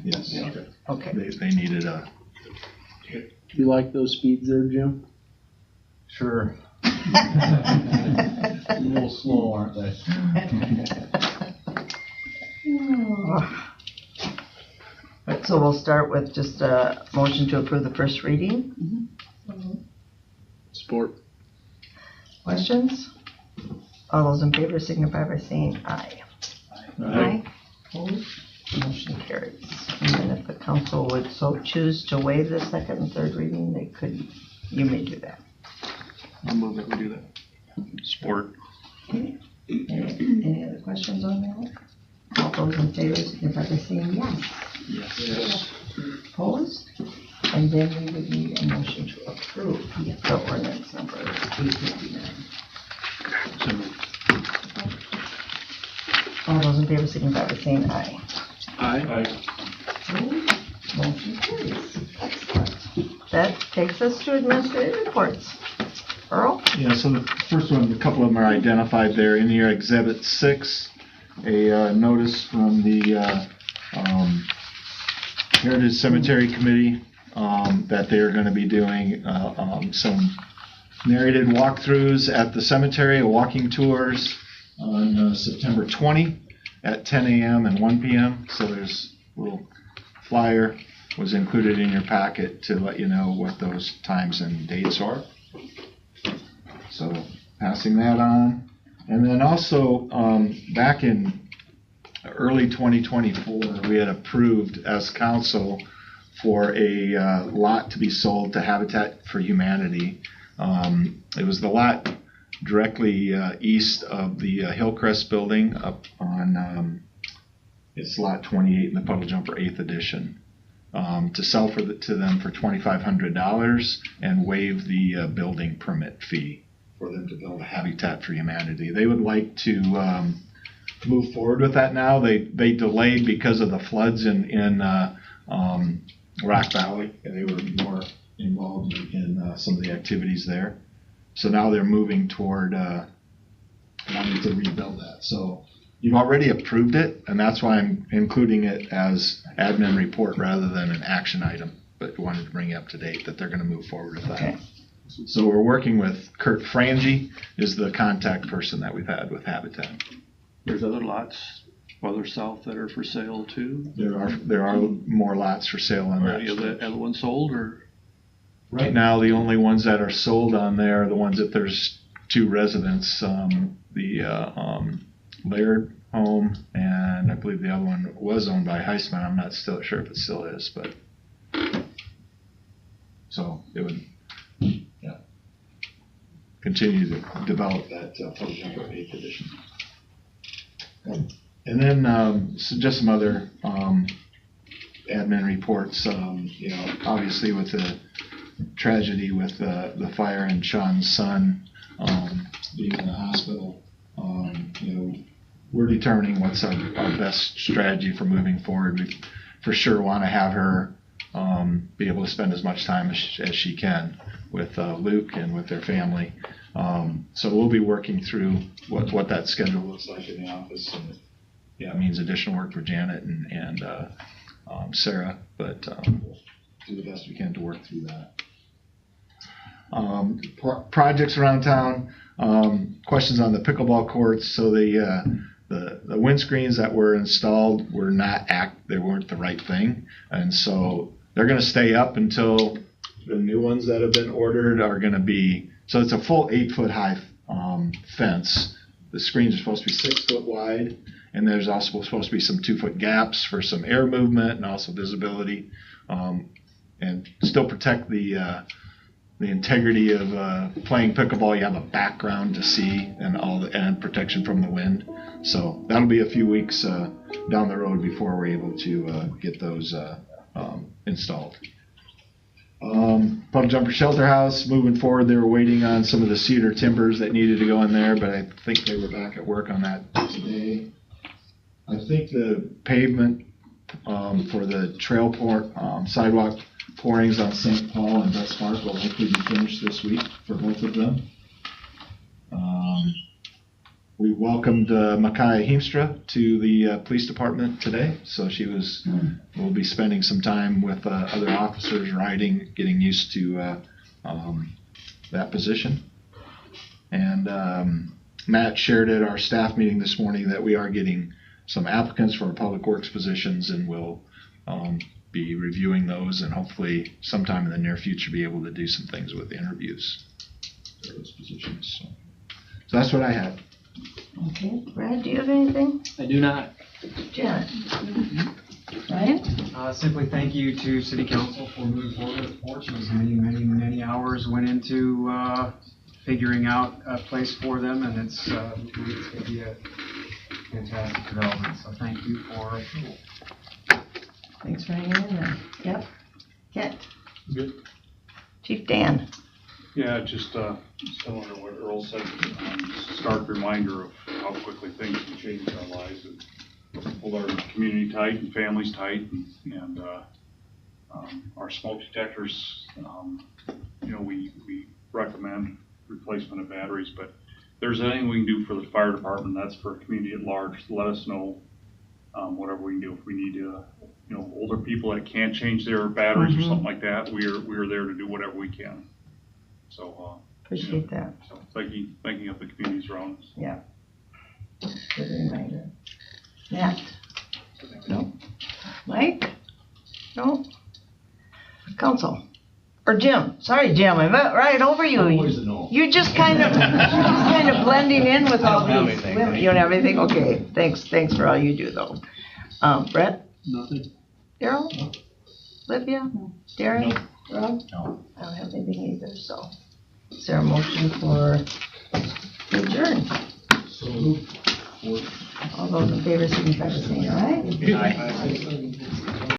Yes. Okay. They needed a. You like those speeds there, Jim? Sure. A little slow, aren't they? Right, so we'll start with just a motion to approve the first reading. Support. Questions? All those in favor signify by saying aye. Aye. Opposed? Motion carries. And then if the council would so choose to waive the second and third reading, they could, you may do that. I'll move that we do that. Support. Okay. Any other questions on that? All those in favor signify by saying yes. Yes. Opposed? And then we would need a motion to approve the ordinance number 859. So moved. All those in favor signify by saying aye. Aye. Opposed? Motion carries. Excellent. That takes us to administrative reports. Earl? Yeah, so the first one, a couple of them are identified there in your Exhibit 6, a notice from the Heritage Cemetery Committee that they are going to be doing some narrated walkthroughs at the cemetery, walking tours on September 20 at 10 a.m. and 1 p.m. So there's a little flyer was included in your packet to let you know what those times and dates are. So passing that on. And then also back in early 2024, we had approved as council for a lot to be sold to Habitat for Humanity. It was the lot directly east of the Hillcrest building up on, it's lot 28 in the Puddle Jumper 8th edition. To sell to them for $2,500 and waive the building permit fee for them to build a Habitat for Humanity. They would like to move forward with that now. They delayed because of the floods in Rock Valley, and they were more involved in some of the activities there. So now they're moving toward wanting to rebuild that. So you've already approved it, and that's why I'm including it as admin report rather than an action item. But wanted to bring you up to date that they're going to move forward with that. Okay. So we're working with Kurt Frangie, is the contact person that we've had with Habitat. There's other lots further south that are for sale too. There are more lots for sale on Are that. any of the other ones sold or? Right now, the only ones that are sold on there are the ones that there's two residents, the Laird home, and I believe the other one was owned by Heisman. I'm not still sure if it still is, but so it would, continue to develop that Puddle Jumper 8th edition. And then so just some other admin reports. Obviously with the tragedy with the fire and Sean's son being in the hospital, we're determining what's our best strategy for moving forward. We for sure want to have her be able to spend as much time as she can with Luke and with their family. So we'll be working through what that schedule looks like in the office. And it means additional work for Janet and Sarah, but we'll do the best we can to work through that. Projects around town, questions on the pickleball courts. So the windscreens that were installed were they weren't the right thing, and so they're going to stay up until the new ones that have been ordered are going to be. So it's a full 8-foot high fence. The screens are supposed to be 6 foot wide, and there's also supposed to be some 2-foot gaps for some air movement and also visibility, and still protect the integrity of playing pickleball. You have a background to see and protection from the wind. So that'll be a few weeks down the road before we're able to get those installed. Puddle Jumper Shelter House, moving forward, they were waiting on some of the cedar timbers that needed to go in there, but I think they were back at work on that today. I think the pavement for the trail sidewalk pourings on St. Paul and Best Park will likely be finished this week for both of them. we welcomed Micaiah Heemstra to the police department today. So she will be spending some time with other officers, riding, getting used to that position. And Matt shared at our staff meeting this morning that we are getting some applicants for our public works positions, and we'll be reviewing those, and hopefully sometime in the near future be able to do some things with the interviews for those positions. So that's what I had. Okay, Brad, do you have anything? I do not. Janet? Ryan? Simply thank you to City Council for moving forward with Fortunes. Many hours went into figuring out a place for them, and it's going to be a fantastic development. So thank you for approval. Thanks for hanging in there. Yep. Kent? Good. Chief Dan? Yeah, just similar to what Earl said, just a stark reminder of how quickly things can change in our lives and hold our community tight and families tight, and our smoke detectors, we recommend replacement of batteries, but if there's anything we can do for the fire department, that's for a community at large. Let us know whatever we can do. If we need older people that can't change their batteries or something like that, we are there to do whatever we can. So Appreciate that. So thanking of the communities around us. Yeah. Good reminder. Matt? No. Mike? No. Council? Or Jim? Sorry, Jim, I'm right over you. Always a no. You're just kind of blending in with all these. You don't have anything? Okay. Thanks for all you do, though. Brett? Nothing. Daryl? Olivia? Darren? Rob? No. I don't have anything either, so. Is there a motion for adjourn? So moved. All those in favor signify by saying aye. Aye.